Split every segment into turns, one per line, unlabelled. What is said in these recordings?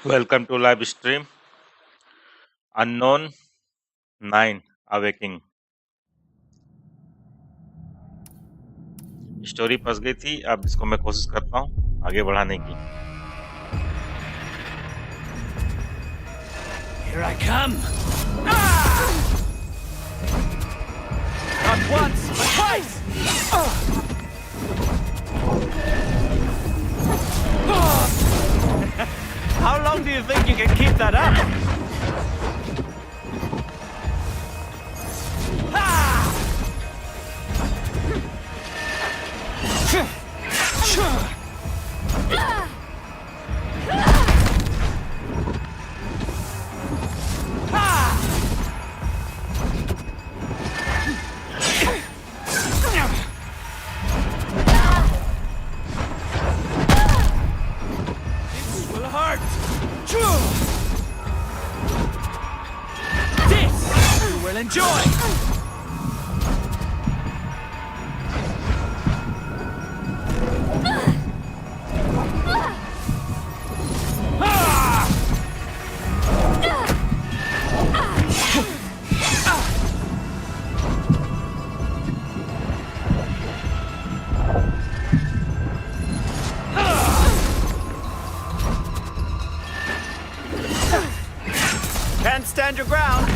Welcome to live stream. Unknown 9 Awakening. Story फंस गई थी, अब इसको मैं कोशिश करता हूँ आगे बढ़ाने की।
Here I come. Ah! Not once, but twice. How long do you think you can keep that up? Enjoy! Can't stand your ground.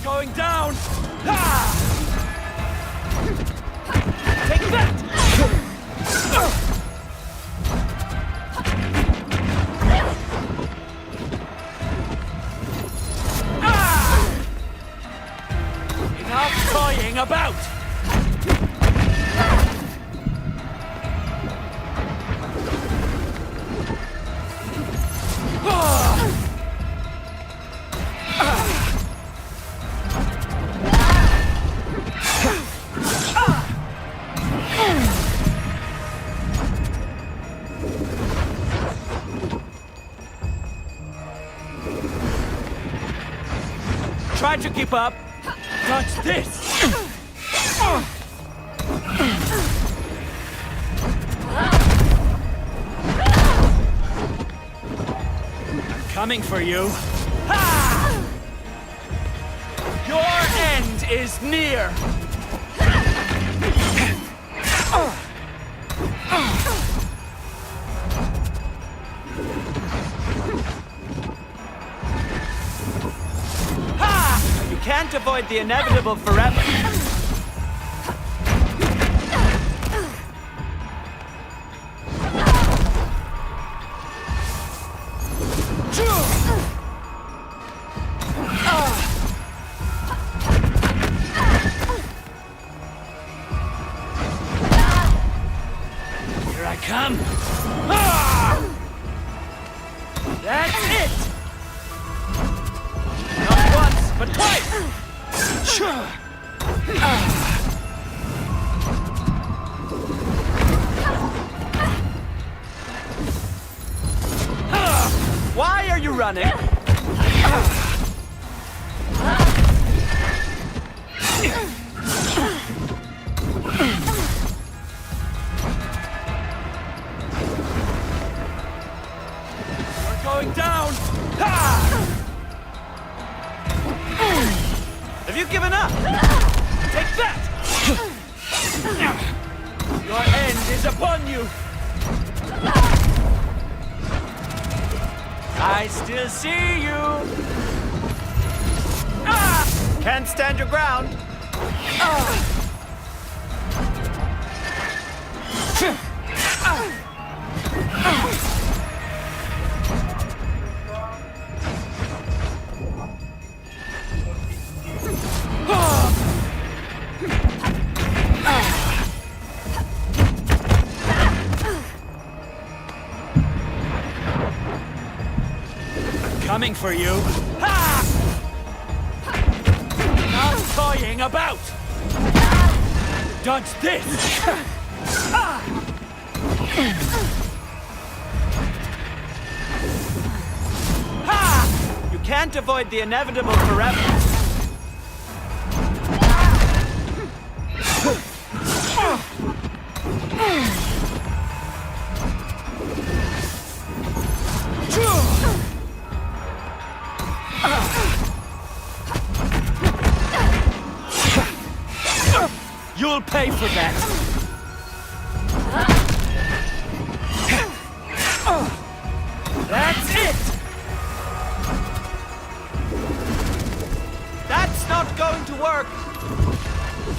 Going down! Ah! Take that! Ah! Enough toying about! Try to keep up. Touch this. I'm coming for you. Ha! Your end is near. Can't avoid the inevitable forever. Here I come. That's it. Not once, but twice! Why are you running? We're going down! Have you given up? Take that! Your end is upon you! I still see you! Can't stand your ground! Coming for you. Ha! Not toying about. Dodge this. Ha! You can't avoid the inevitable forever. You'll pay for that! That's it!
That's not going to work!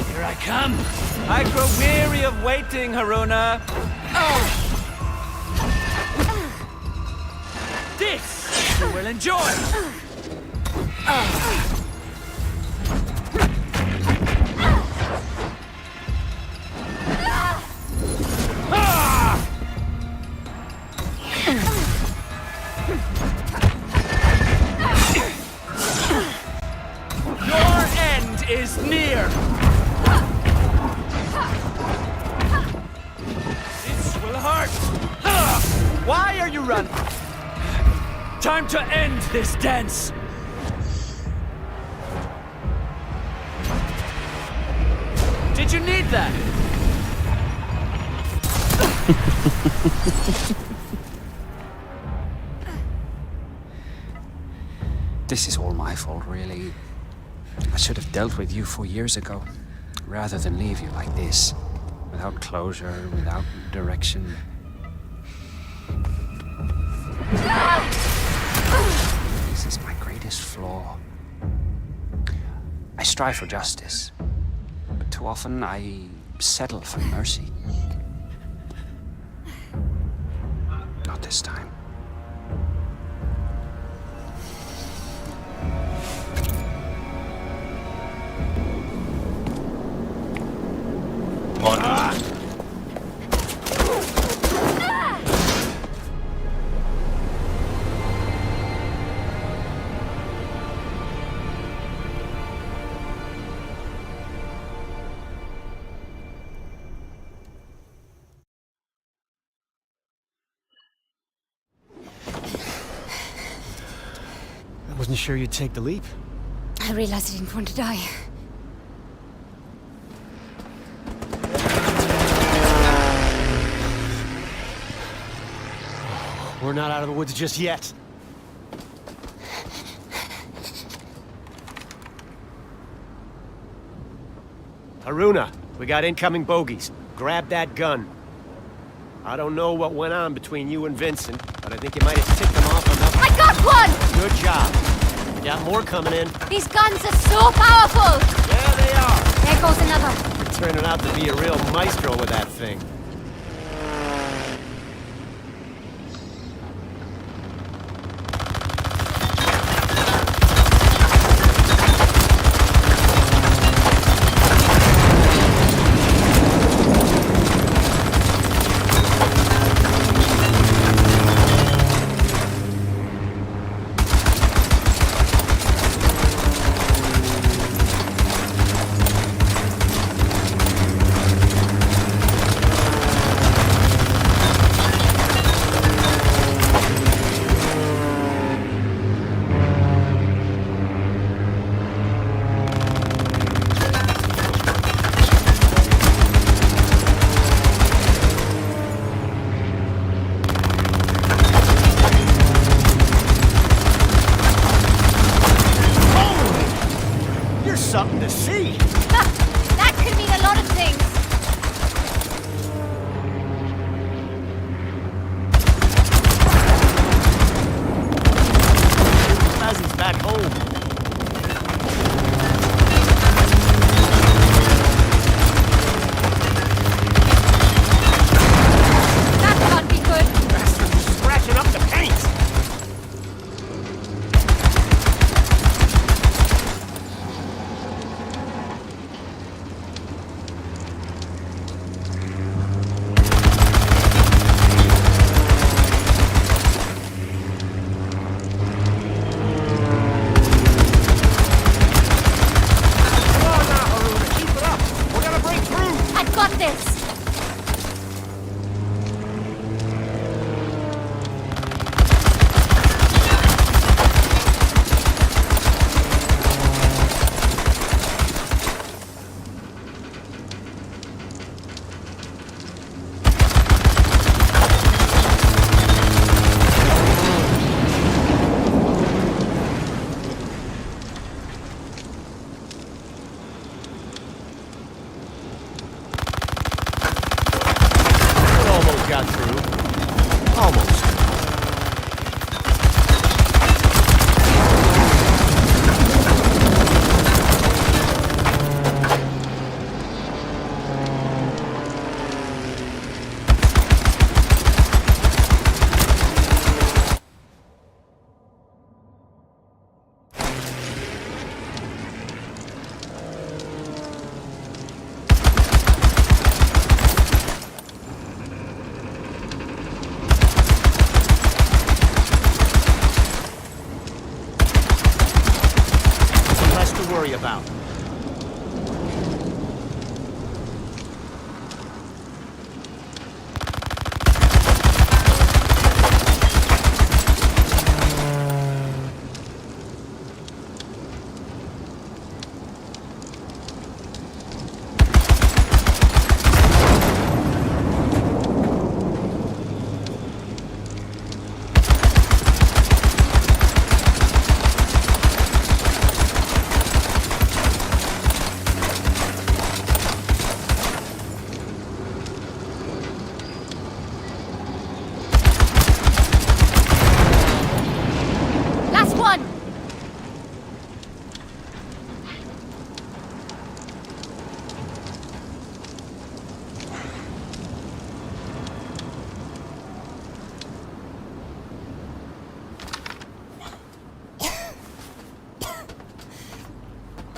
Here I come!
I grow weary of waiting, Haruna.
This you will enjoy!
Your end is near!
This will hurt!
Why are you running?
Time to end this dance!
Did you need that?
This is all my fault, really. I should have dealt with you 4 years ago, rather than leave you like this, without closure, without direction. This is my greatest flaw. I strive for justice, but too often I settle for mercy. Not this time.
Come on.
I wasn't sure you'd take the leap.
I realized I didn't want to die.
We're not out of the woods just yet. Haruna, we got incoming bogeys. Grab that gun. I don't know what went on between you and Vincent, but I think you might have ticked them off enough.
I got one!
Good job. Got more coming in.
These guns are so powerful!
Yeah, they are.
There goes another.
You're turning out to be a real maestro with that thing. Something to see.
That could mean a lot of things.
Ozzy's back home.
That can't be good.
Bastards scratching up the paint.
I've got this.
got through. Almost. To worry about.
Last one!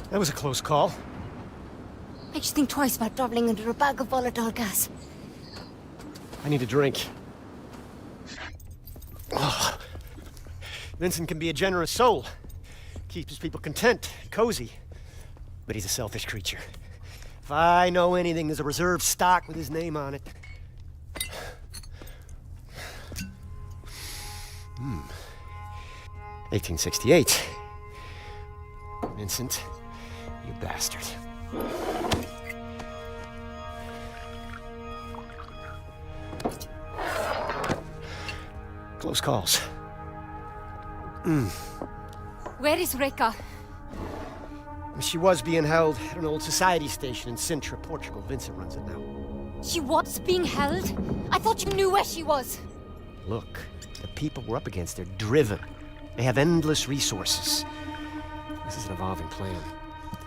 That was a close call.
I just think twice about traveling under a bag of volatile gas.
I need a drink. Oh. Vincent can be a generous soul. Keeps his people content, cozy. But he's a selfish creature. If I know anything, there's a reserve stock with his name on it. 1868. Vincent, you bastard. Close calls.
Where is Reka?
She was being held at an old society station in Sintra, Portugal. Vincent runs it now.
She was being held? I thought you knew where she was.
Look, the people we're up against, they're driven. They have endless resources. This is an evolving plan.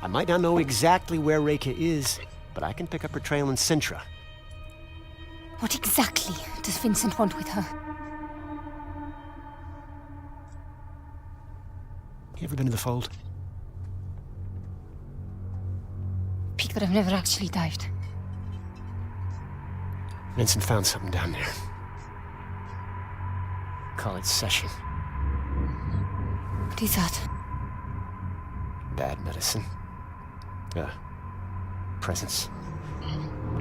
I might not know exactly where Reka is, but I can pick up her trail in Sintra.
What exactly does Vincent want with her?
You ever been in the fold?
Peak that I've never actually dived.
Vincent found something down there. Call it session.
What is that?
Bad medicine. Presence.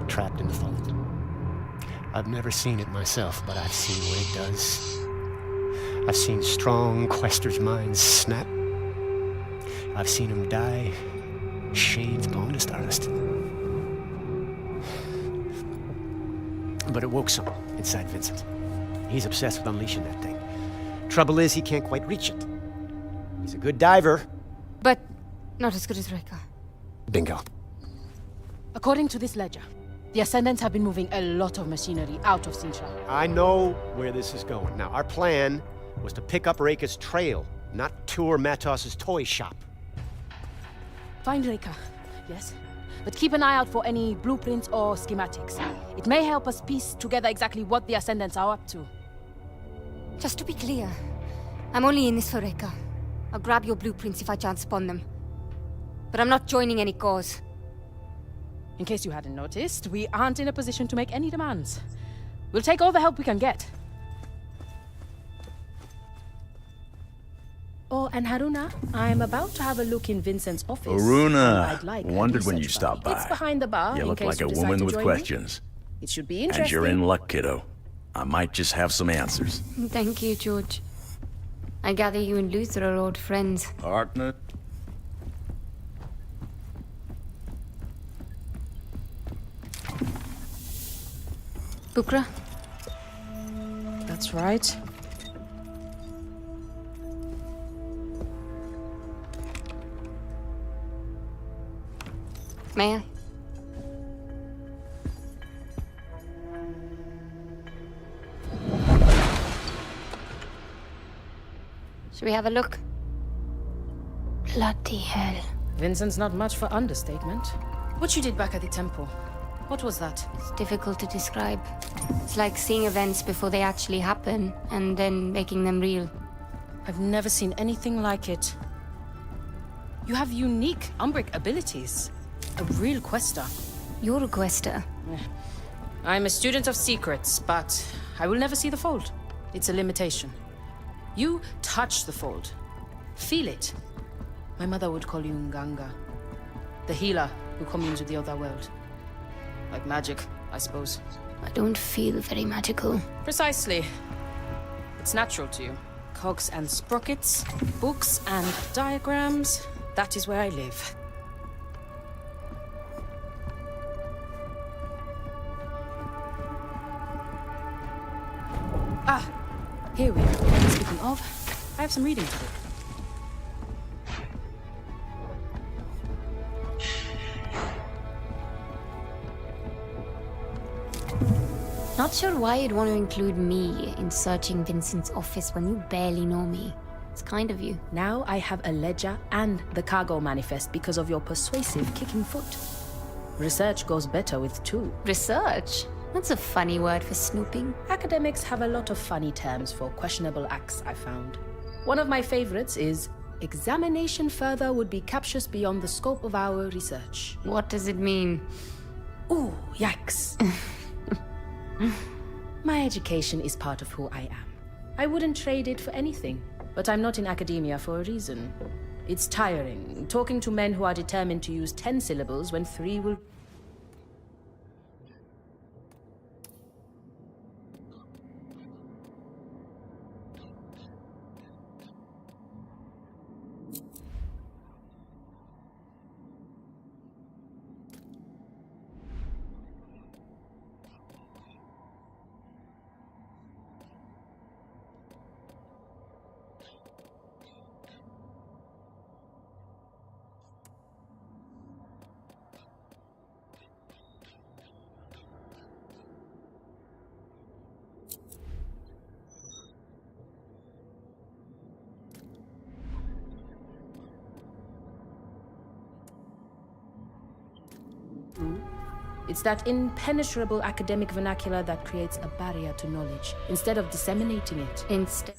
Trapped in the fold. I've never seen it myself, but I've seen what it does. I've seen strong questers' minds snap. I've seen them die, shades blown to stardust. But it woke something inside Vincent. He's obsessed with unleashing that thing. Trouble is, he can't quite reach it. He's a good diver.
But not as good as Reka.
Bingo.
According to this ledger, the Ascendants have been moving a lot of machinery out of Sintra.
I know where this is going. Now, our plan was to pick up Reka's trail, not tour Matos's toy shop.
Find Reka, yes? But keep an eye out for any blueprints or schematics. It may help us piece together exactly what the Ascendants are up to.
Just to be clear, I'm only in this for Reka. I'll grab your blueprints if I chance upon them. But I'm not joining any cause.
In case you hadn't noticed, we aren't in a position to make any demands. We'll take all the help we can get. Oh, and Haruna, I'm about to have a look in Vincent's office.
Haruna,
I'd like
wondered when you
research
stopped
buddy.
by.
It's behind the bar.
You
in
look
case
like
you
a
decide
woman
to
with
join
questions.
Me. It should be interesting.
And you're in luck, kiddo. I might just have some answers.
Thank you, George. I gather you and Luther are old friends.
Partner?
Bukra?
That's right.
May I? Should we have a look? Bloody hell.
Vincent's not much for understatement. What you did back at the temple, what was that?
It's difficult to describe. It's like seeing events before they actually happen, and then making them real.
I've never seen anything like it. You have unique Umbric abilities. A real quester.
You're a quester.
I'm a student of secrets, but I will never see the fold. It's a limitation. You touch the fold. Feel it. My mother would call you Nganga. The healer who communes with the other world. Like magic, I suppose.
I don't feel very magical.
Precisely. It's natural to you. Cogs and sprockets, books and diagrams. That is where I live. Ah, here we are. Speaking of, I have some reading to do.
Not sure why you'd want to include me in searching Vincent's office when you barely know me. It's kind of you.
Now I have a ledger and the cargo manifest because of your persuasive kicking foot. Research goes better with two.
Research? That's a funny word for snooping.
Academics have a lot of funny terms for questionable acts, I found. One of my favorites is, examination further would be captious beyond the scope of our research.
What does it mean?
Ooh, yikes. My education is part of who I am. I wouldn't trade it for anything, but I'm not in academia for a reason. It's tiring, talking to men who are determined to use 10 syllables when 3 will... It's that impenetrable academic vernacular that creates a barrier to knowledge, instead of disseminating it.
Instead.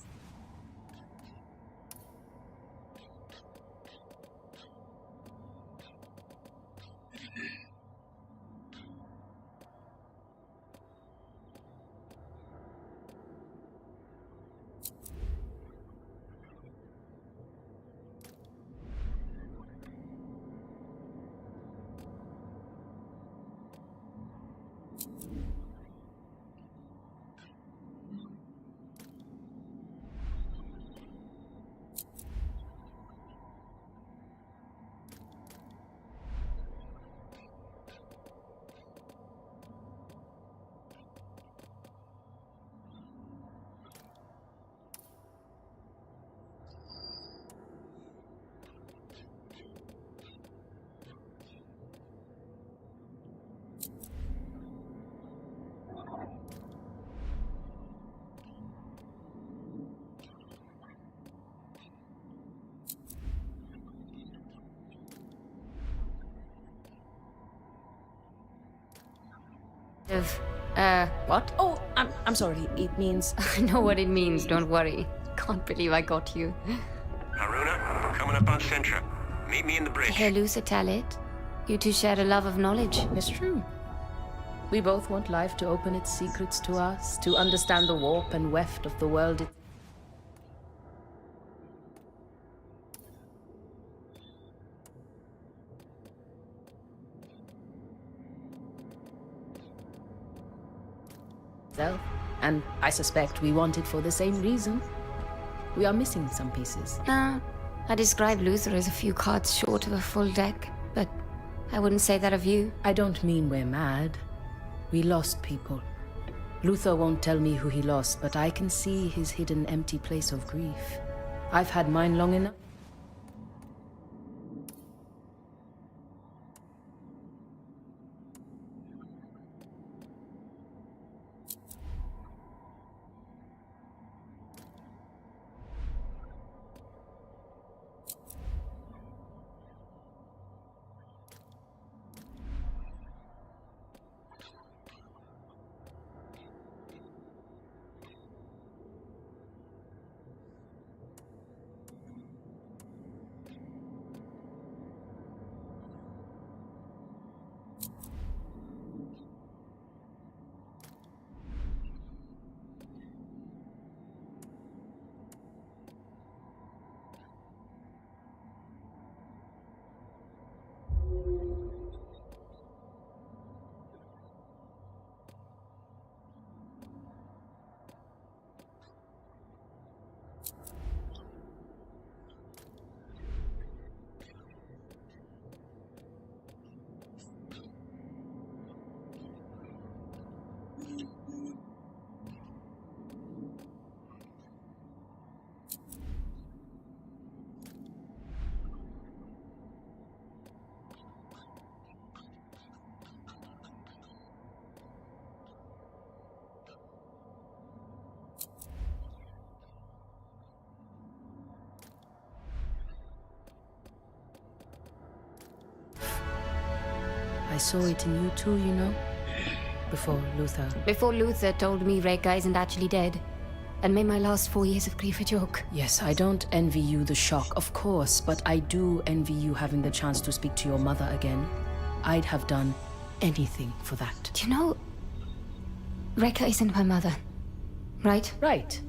What?
Oh, I'm sorry. It means...
I know what it means, don't worry. Can't believe I got you.
Haruna, we're coming up on Sintra. Meet me in the bridge.
Hear Lusa tell it. You two share a love of knowledge.
It's true. We both want life to open its secrets to us, to understand the warp and weft of the world. And I suspect we want it for the same reason. We are missing some pieces.
Nah, I describe Luther as a few cards short of a full deck, but I wouldn't say that of you.
I don't mean we're mad. We lost people. Luther won't tell me who he lost, but I can see his hidden empty place of grief. I've had mine long enough. saw it in you too, you know? Before Luther.
Before Luther told me Reka isn't actually dead, and made my last 4 years of grief a joke.
Yes, I don't envy you the shock, of course, but I do envy you having the chance to speak to your mother again. I'd have done anything for that.
Do you know, Reka isn't my mother, right?
Right.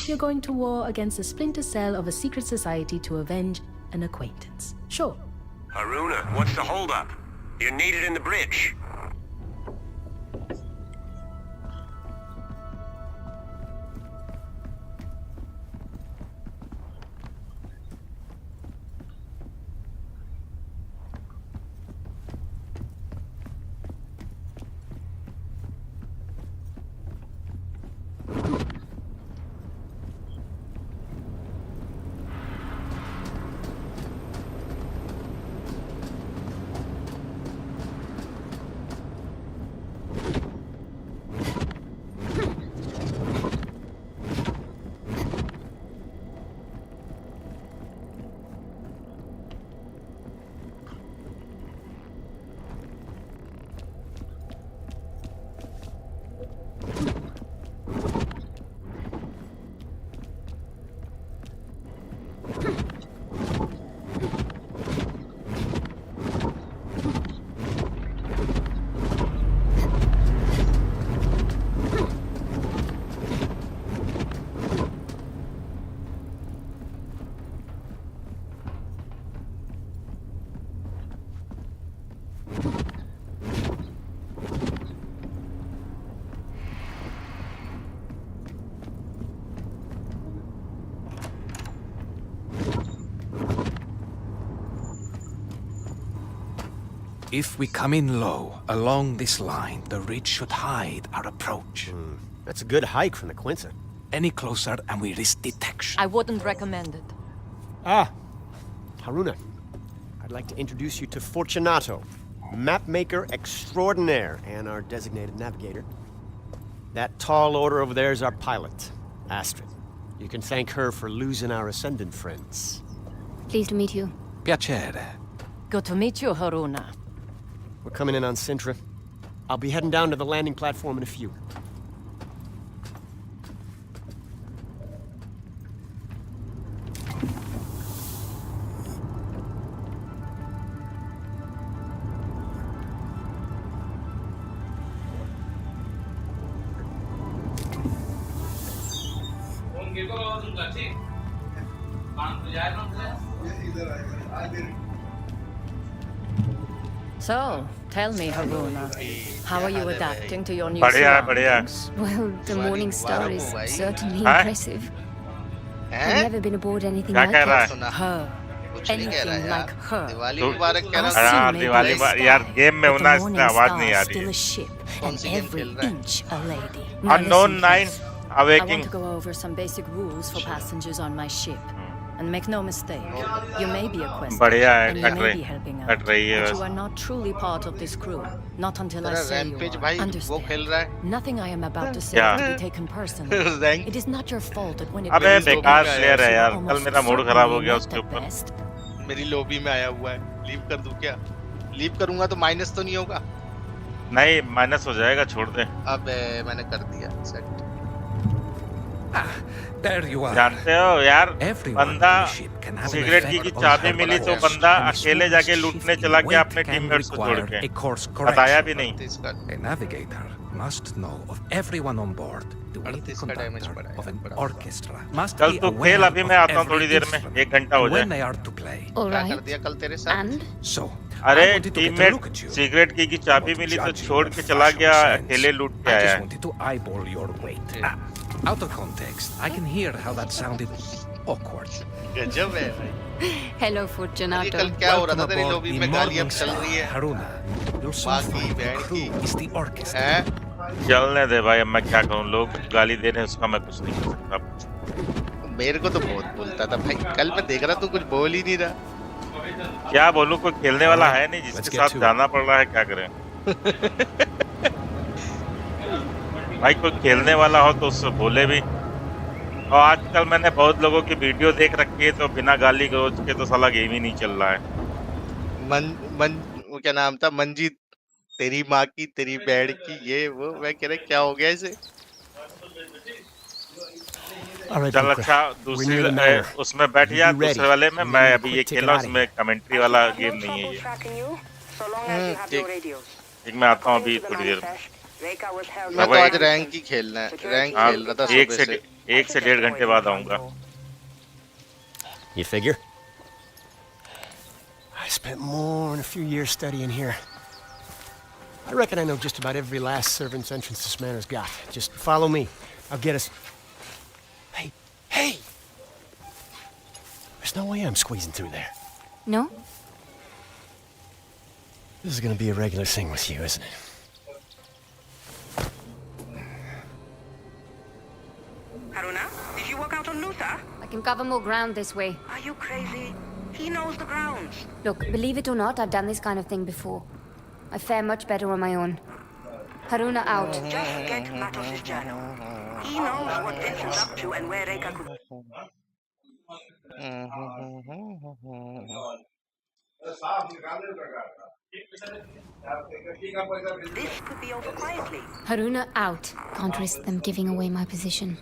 You're going to war against a splinter cell of a secret society to avenge an acquaintance. Sure.
Haruna, what's the holdup? You're needed in the bridge.
If we come in low along this line, the ridge should hide our approach.
That's a good hike from the Quinta.
Any closer and we risk detection.
I wouldn't recommend it.
Ah, Haruna. I'd like to introduce you to Fortunato, mapmaker extraordinaire and our designated navigator. That tall order over there is our pilot, Astrid. You can thank her for losing our Ascendant friends.
Pleased to meet you.
Piacere.
Good to meet you, Haruna.
We're coming in on Sintra. I'll be heading down to the landing platform in a few.
So, tell me, Haruna, how are you adapting to your new
बढ़िया है, बढ़िया है।
surroundings?
Well, the Morning Star is certainly
Huh?
impressive. I've never been aboard anything
क्या
like
कह रहा
it.
है?
Her. Anything like her.
हाँ, दिवाली यार गेम में
But
होना
the
इसमें
Morning
आवाज
Star
नहीं
is
आ रही
still
है।
a ship, and every inch a lady. Now
Unknown
listen,
9
please. I want
awaking.
to go over some basic rules for passengers on my ship. And make no mistake, you may be a quest
बढ़िया है,
and you
cut
may be
रही
helping out,
cut रही है
but
बस।
you are not truly part of this crew. Not until I say you are. Understand? Nothing I am about to say
क्या?
is to be taken personally. It is not your fault that when it
अबे
comes to
बेकार
business,
player है
you are
यार, कल
almost
मेरा mood खराब हो
certainly
गया
not
उसके
the
ऊपर।
best.
मेरी लॉबी में आया हुआ है, लीव कर दूं क्या? लीव करूंगा तो माइनस तो नहीं होगा?
नहीं माइनस हो जाएगा, छोड़ दे।
अबे मैंने कर दिया सेट।
There you are.
जानते हो यार,
Everyone
बंदा
on the ship can have an
cigarette की
effect on
चाबी
how
मिली तो
fast
बंदा
and
अकेले
smooth
जाके
the
लूटने
shifting
चला गया
weight
अपने
can
टीममेट्स को छोड़
require
के।
a course
बताया
correction.
भी नहीं।
A navigator must know of everyone on board. The way the
38 का damage
conductor
पड़ा है,
of an
बड़ा।
orchestra must
चल
be
तू
aware
खेल, अभी मैं
of
आता हूँ थोड़ी
every
देर में,
instrument
1 घंटा हो
when
जाए।
they are to play.
All
क्या कर
right.
दिया कल तेरे साथ?
And
So,
अरे
I wanted to get a
teammate
look at you.
Cigarette की चाबी मिली तो
Judging
छोड़
your
के चला
fashion
गया,
sense,
अकेले लूट के
I
आया
just
है।
wanted to eyeball your weight. Out of context, I can hear how that sounded awkward.
गजब है भाई।
hello,
अरे
Fortunato.
कल क्या हो रहा था
Welcome
तेरी
aboard
लॉबी
the
में? गालियां
Morning
चल
Star,
रही है।
Haruna. You'll soon
बाकी
find the
बहन
crew
की।
is the orchestra.
हैं?
चलने दे भाई, अब मैं क्या करूं, लोग गाली दे रहे हैं, उसका मैं कुछ नहीं कर सकता।
मेरे को तो बहुत बोलता था भाई, कल मैं देख रहा तू कुछ बोल ही नहीं रहा।
क्या बोलूं, कोई खेलने वाला है नहीं
Let's
जिसके
get
साथ
to it.
जाना पड़ रहा है, क्या करें। भाई कोई खेलने वाला हो तो उससे बोले भी। और आजकल मैंने बहुत लोगों की वीडियो देख रखी है, तो बिना गाली गलौज के तो साला गेम ही नहीं चल रहा है।
वो क्या नाम था? मंजीत तेरी माँ की, तेरी बहन की, ये वो, मैं कह रहा क्या हो गया इसे?
All right,
चल
Booker.
अच्छा,
We're
दूसरी
near the manor.
उसमें बैठ
You
जा,
be ready.
दूसरे वाले में।
And then
मैं
we'll
अभी ये
quick ticket
खेला,
out of
उसमें
here.
कमेंट्री वाला गेम नहीं है ये।
ठीक।
एक मैं आता हूँ अभी थोड़ी देर में।
मैं तो
लगभग
आज रैंक ही खेलना है, रैंक
हाँ,
खेल रहा था
एक
सुबह से।
1 से 1.5 घंटे बाद आऊंगा।
You figure? I spent more than a few years studying here. I reckon I know just about every last servant's entrance this manor's got. Just follow me. I'll get us... Hey! Hey! There's no way I'm squeezing through there.
No?
This is gonna be a regular thing with you, isn't it?
Haruna, did you walk out on Luther?
I can cover more ground this way.
Are you crazy? He knows the grounds.
Look, believe it or not, I've done this kind of thing before. I fare much better on my own. Haruna out.
Just get Matos' journal. He knows what Vincent's up to and where Reka could... This could be over quietly.
Haruna out. Can't risk them giving away my position.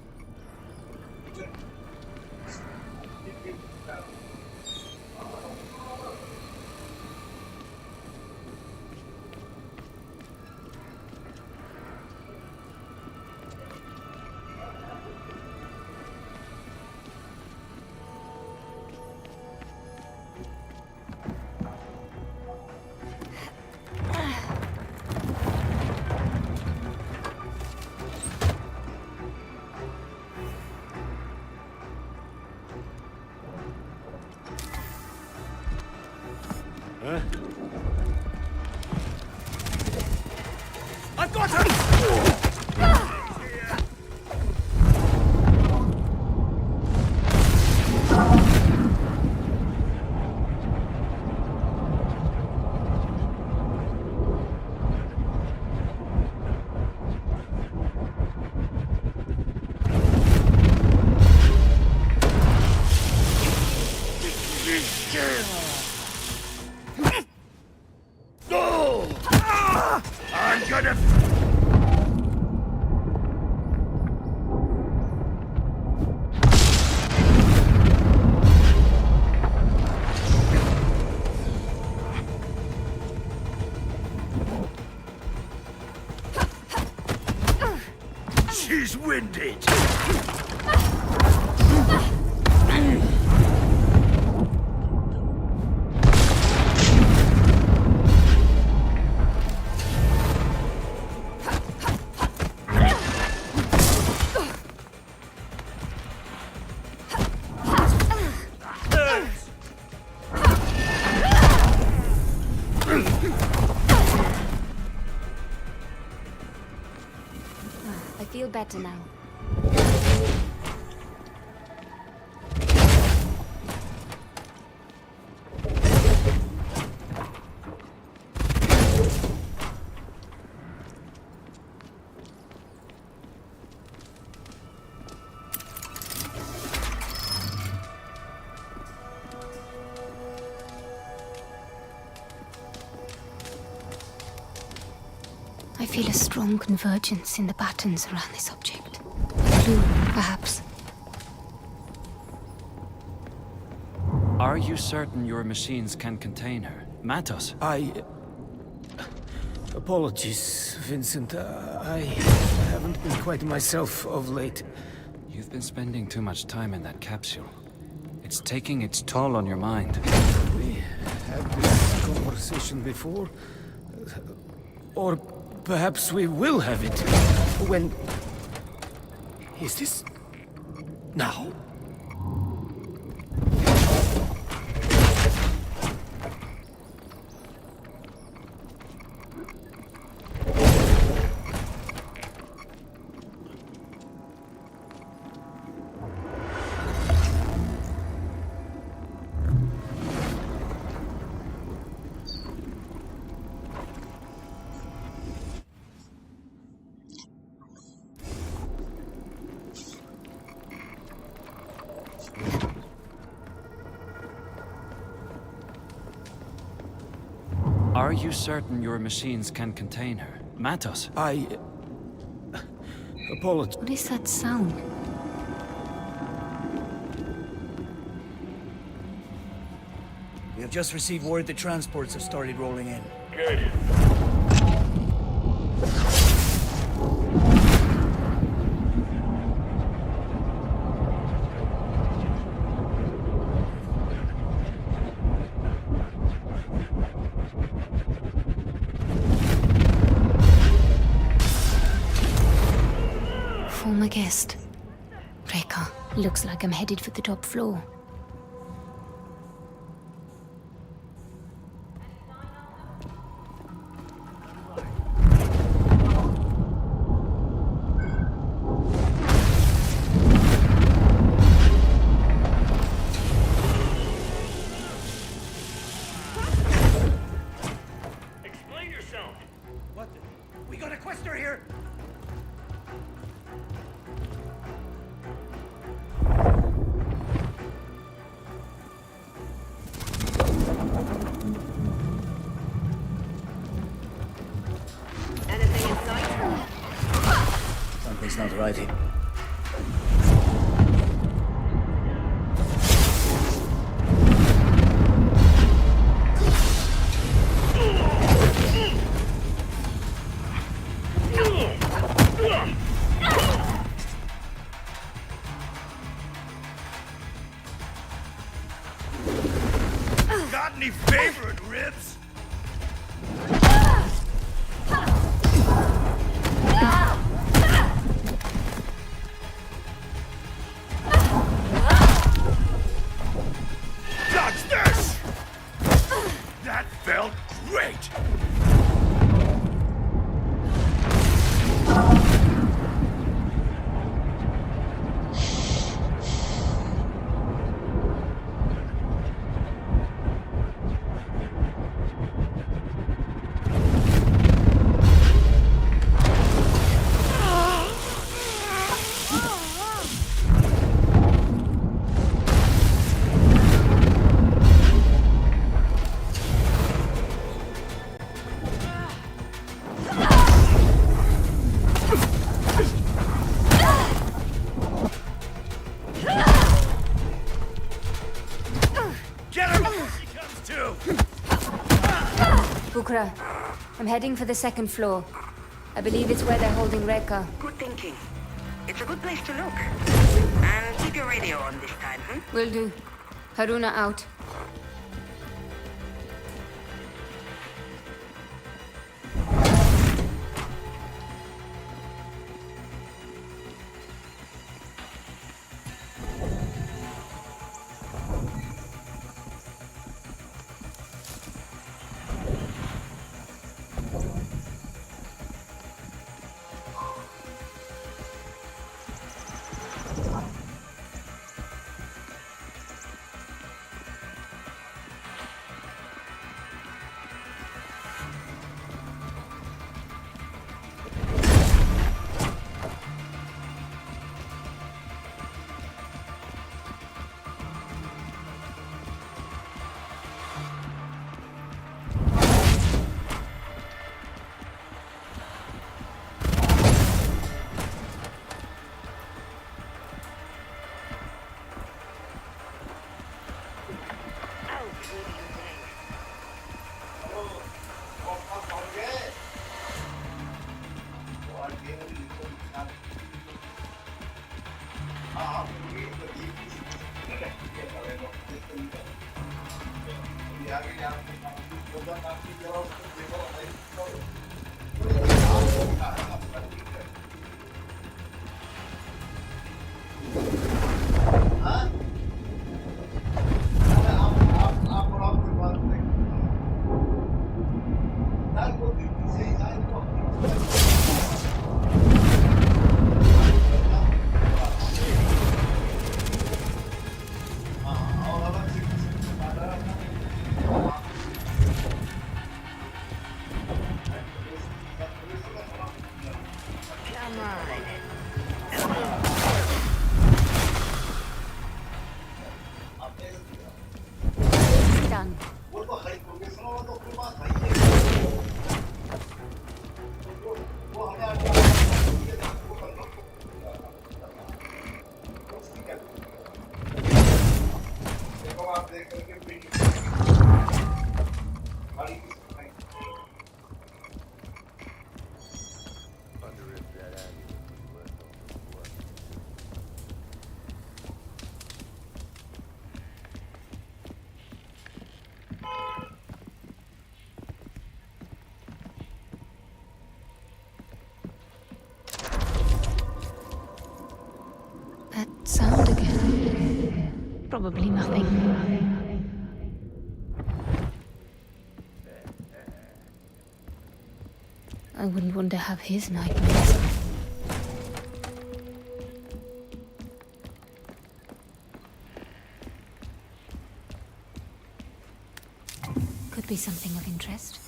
I've got her! I'm gonna... She's winded.
I feel better now. I feel a strong convergence in the patterns around this object. Blue, perhaps.
Are you certain your machines can contain her? Matos?
Apologies, Vincent. I haven't been quite myself of late.
You've been spending too much time in that capsule. It's taking its toll on your mind.
We had this conversation before. Or perhaps we will have it when... Is this... now?
Are you certain your machines can contain her? Matos.
Apologize.
What is that sound?
We have just received word that transports have started rolling in.
Good.
Former guest. Rekka. Looks like I'm headed for the top floor.
Explain yourself.
What? We got a quester here!
Anything in sight?
Something's not right here.
Got any favorite ribs? Dodge this! That felt great! Get her before she comes to!
Bukra, I'm heading for the second floor. I believe it's where they're holding Rekka.
Good thinking. It's a good place to look. And keep your radio on this time,
Will do. Haruna out. Done.
Probably nothing. I wouldn't want to have his nightmares.
Could be something of interest.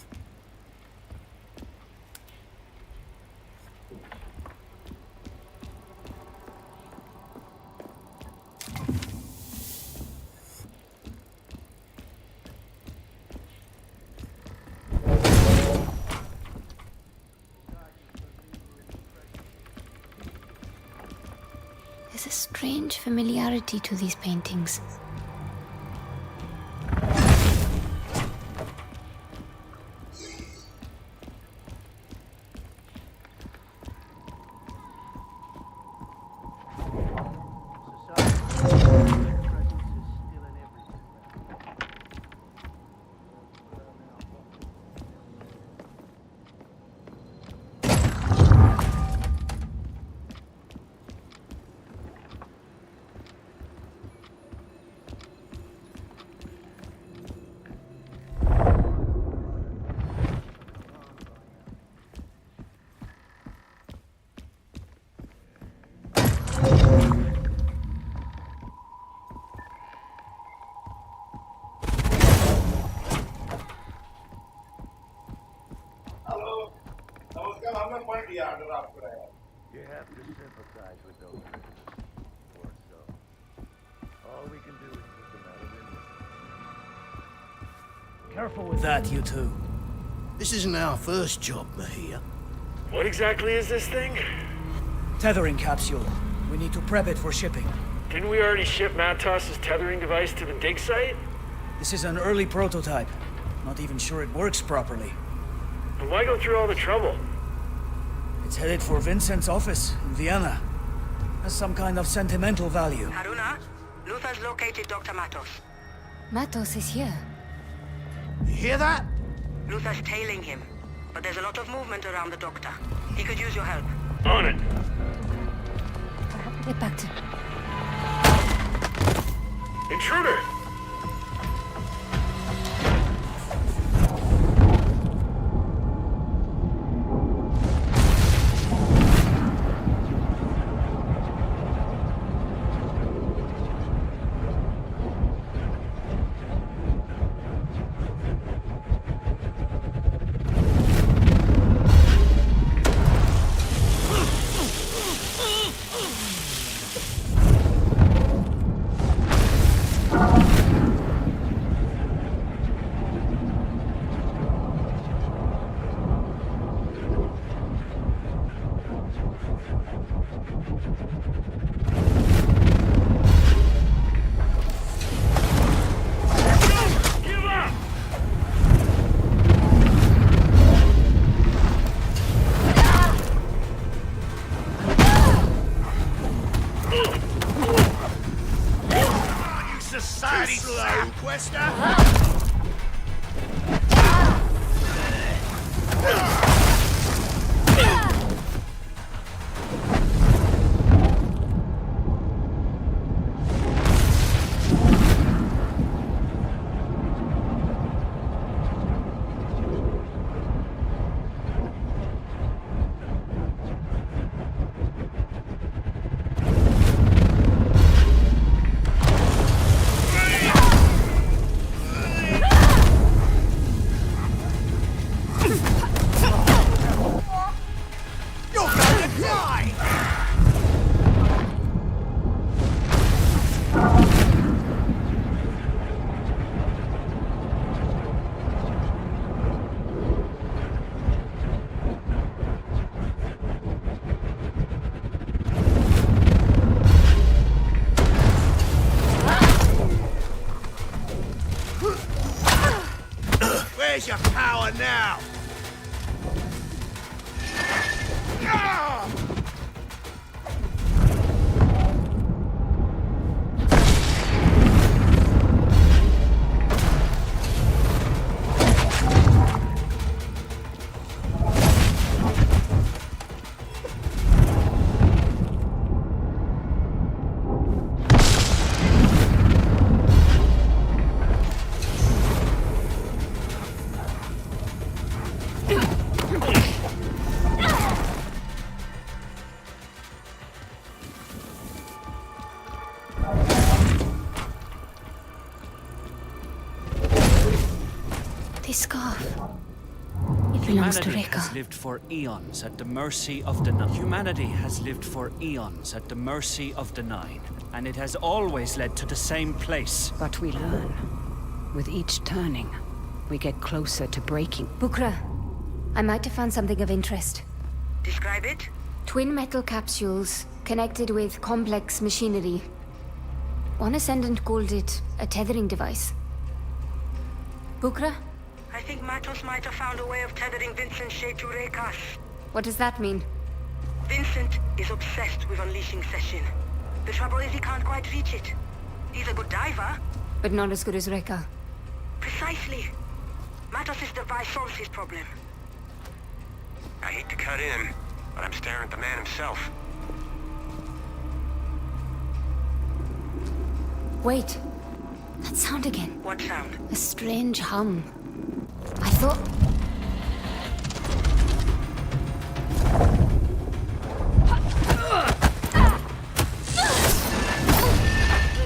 There's a strange familiarity to these paintings.
You have to sympathize with those poor souls. All we can do is put them out of their misery.
Careful with that, you two.
This isn't our first job, Mahia.
What exactly is this thing?
Tethering capsule. We need to prep it for shipping.
Didn't we already ship Matos's tethering device to the dig site?
This is an early prototype. Not even sure it works properly.
But why go through all the trouble?
It's headed for Vincent's office in Vienna. Has some kind of sentimental value.
Haruna, Luther's located Dr. Matos.
Matos is here.
You hear that?
Luther's tailing him, but there's a lot of movement around the doctor. He could use your help.
On it!
I have to get back to...
Intruder!
This scarf. It belongs to
Humanity
Rekka.
has lived for eons at the mercy of the Nine. Humanity has lived for eons at the mercy of the Nine, and it has always led to the same place.
But we learn. With each turning, we get closer to breaking.
Bukra, I might have found something of interest.
Describe it?
Twin metal capsules connected with complex machinery. One Ascendant called it a tethering device. Bukra?
I think Matos might have found a way of tethering Vincent's shade to Rekka's.
What does that mean?
Vincent is obsessed with unleashing Session. The trouble is he can't quite reach it. He's a good diver.
But not as good as Rekka.
Precisely. Matos' device solves his problem.
I hate to cut in, but I'm staring at the man himself.
Wait. That sound again.
What sound?
A strange hum. I thought...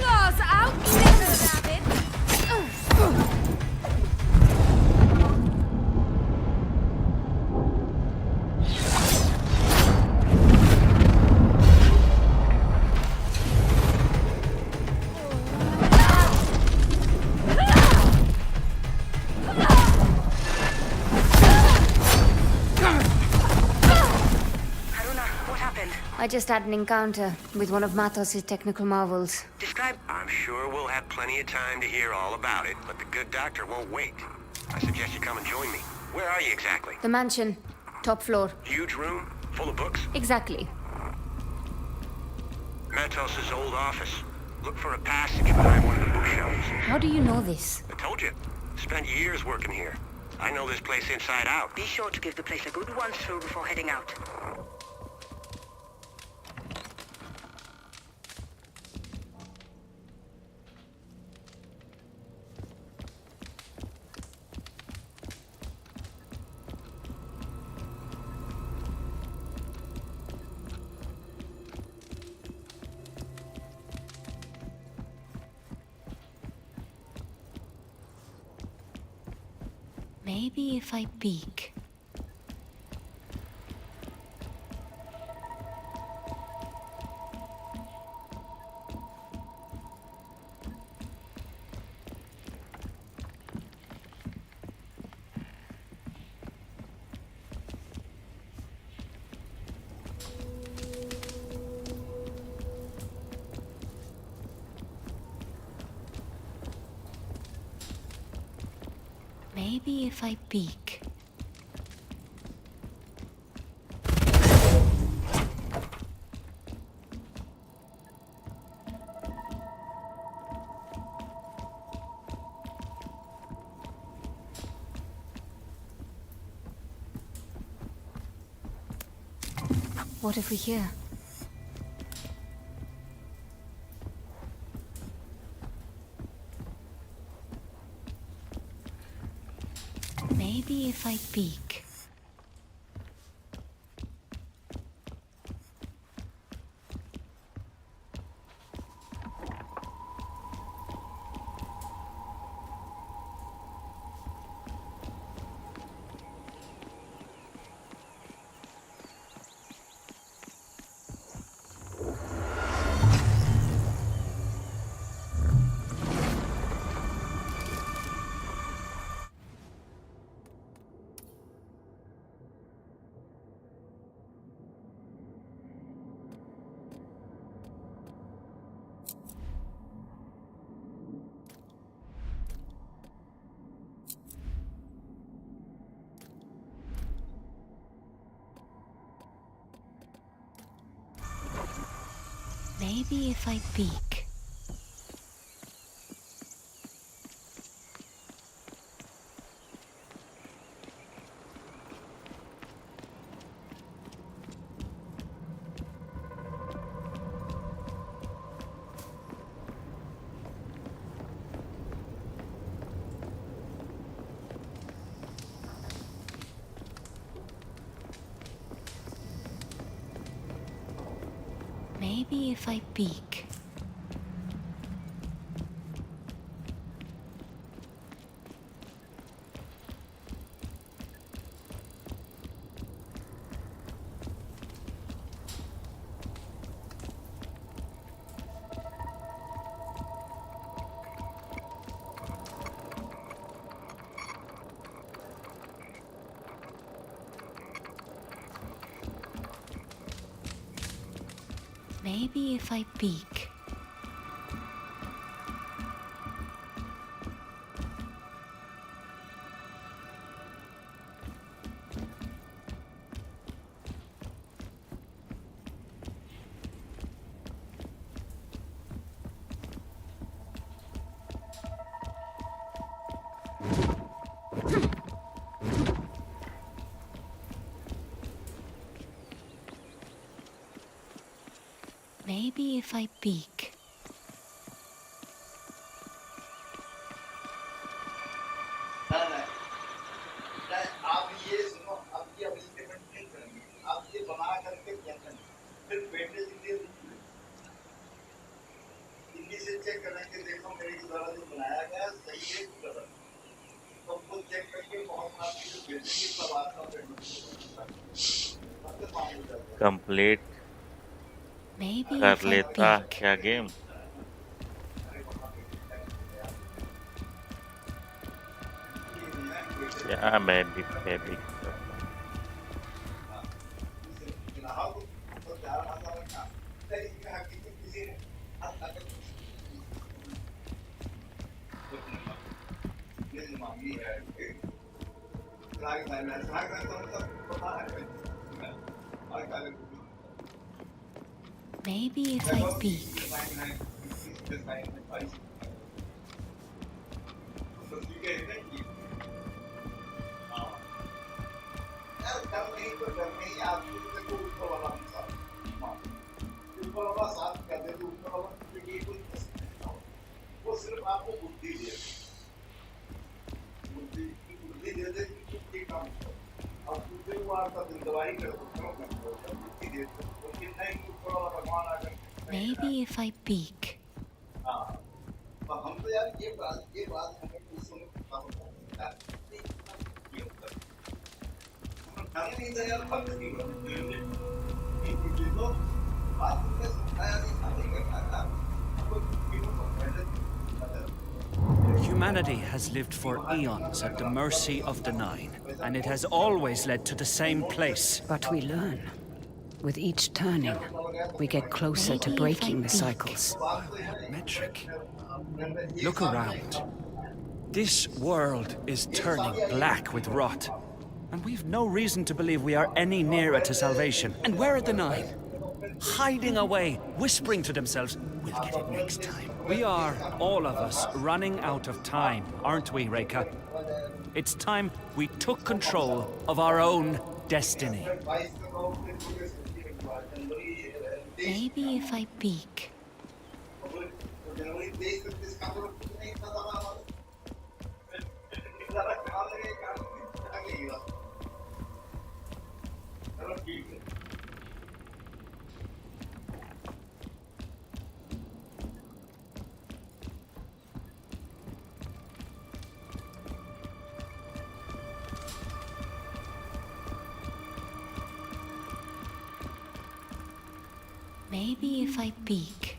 Claws out, little rabbit! I just had an encounter with one of Matos' technical marvels.
Describe...
I'm sure we'll have plenty of time to hear all about it, but the good doctor won't wait. I suggest you come and join me. Where are you exactly?
The mansion. Top floor.
Huge room? Full of books?
Exactly.
Matos' old office. Look for a passage behind one of the bookshelves.
How do you know this?
I told you. Spent years working here. I know this place inside out.
Be sure to give the place a good once through before heading out.
Maybe if I peek. Maybe if I peek. What if we hear? Maybe if I peek. Maybe if I peek. Maybe if I peek. Maybe if I peek. Maybe if I peek.
आप ये सुनो, आप ये अब statement नहीं करेंगे, आप ये बना करके देखें, फिर बेटे दिल्ली से चेक करेंगे, देखो मेरे द्वारा जो बनाया गया सही है कि गलत, तो खुद चेक करके बहुत आपकी जो बेटी की बात का
कंप्लीट कर लेता क्या गेम? क्या मैं भी
Maybe if I peek.
वो सिर्फ आपको बुद्धि दे दे कि काम करो और दूसरे को आपका दवाई कर दो बुद्धि दे दो नहीं भगवान आकर
Maybe if I peek.
हाँ तो हम तो यार ये बात हमें कुछ समय पता होता है ये होता है हम नहीं तो यार फर्क नहीं होता ये तो बात में समझाया नहीं करना था
Humanity has lived for eons at the mercy of the Nine, and it has always led to the same place.
But we learn. With each turning, we get closer to breaking the cycles.
Metric. Look around. This world is turning black with rot, and we've no reason to believe we are any nearer to salvation. And where are the Nine? Hiding away, whispering to themselves, "We'll get it next time." We are, all of us, running out of time, aren't we, Reika? It's time we took control of our own destiny.
Maybe if I peek. Maybe if I peek.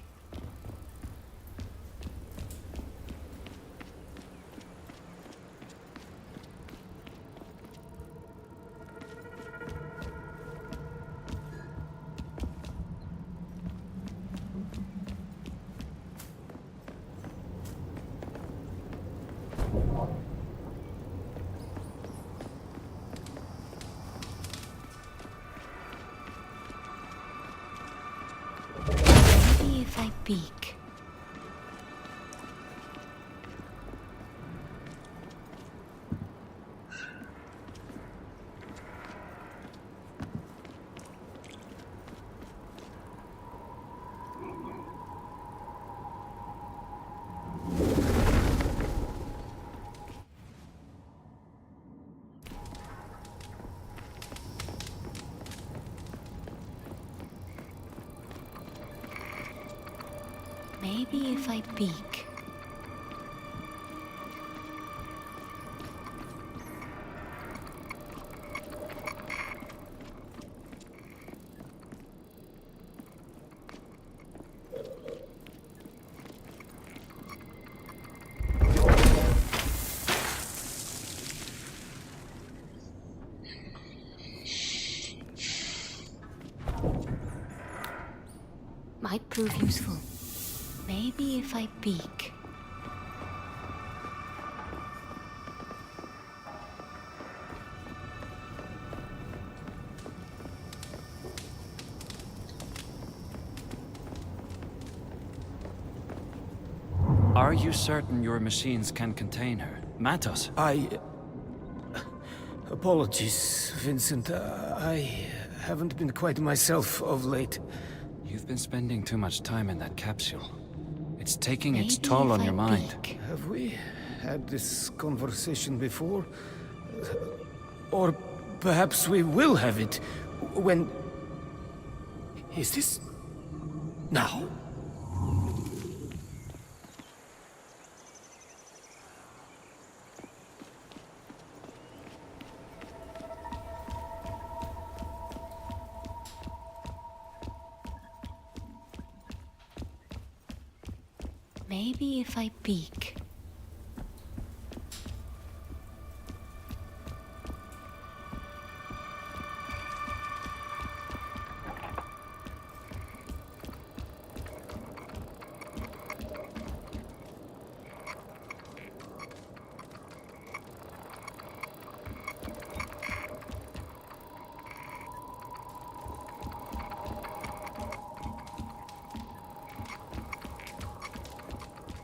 Maybe if I peek. Maybe if I peek. might prove useful. Maybe if I peek.
Are you certain your machines can contain her? Matos?
Apologies, Vincent. I haven't been quite myself of late.
You've been spending too much time in that capsule. It's taking its toll on your mind.
Have we had this conversation before? Or perhaps we will have it when... Is this... now?
Maybe if I peek.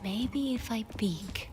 Maybe if I peek.